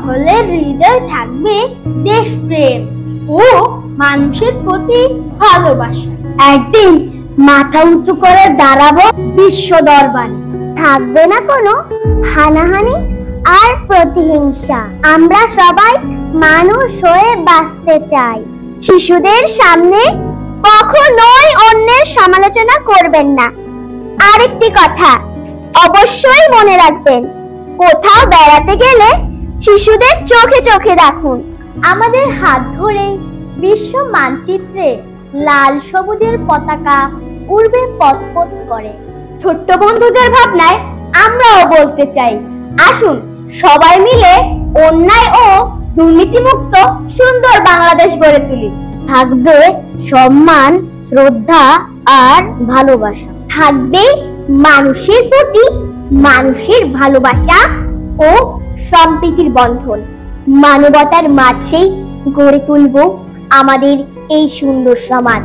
তাহলে হৃদয়ে থাকবে দেশপ্রেম ও মানুষের প্রতি ভালোবাসা। একদিন মাথা উঁচু করে দাঁড়াবো বিশ্ব দরবারে। থাকবে না কোনো হানাহানি আর প্রতিহিংসা। আমরা সবাই মানুষ হয়ে বাঁচতে চাই। শিশুদের সামনে কখনোই অন্যের সমালোচনা করবেন না। আরেকটি কথা অবশ্যই মনে রাখবেন, কোথাও বেড়াতে গেলে শিশুদের চোখে চোখে রাখুন। আমাদের হাত ধরেই বিশ্ব মানচিত্রে লাল সবুজের পতাকা উড়বে পথ করে। ছোট্ট বন্ধুদের ভাবনায় আমরাও বলতে চাই, আসুন সবাই মিলে অন্যায় ও দুর্নীতিমুক্ত সুন্দর বাংলাদেশ গড়ে তুলি। থাকবে সম্মান, শ্রদ্ধা আর ভালোবাসা। থাকবে মানুষের প্রতি মানুষের ভালোবাসা ও সম্প্রীতির বন্ধন। মানবতার মাঝেই গড়ে তুলব আমাদের এই সুন্দর সমাজ।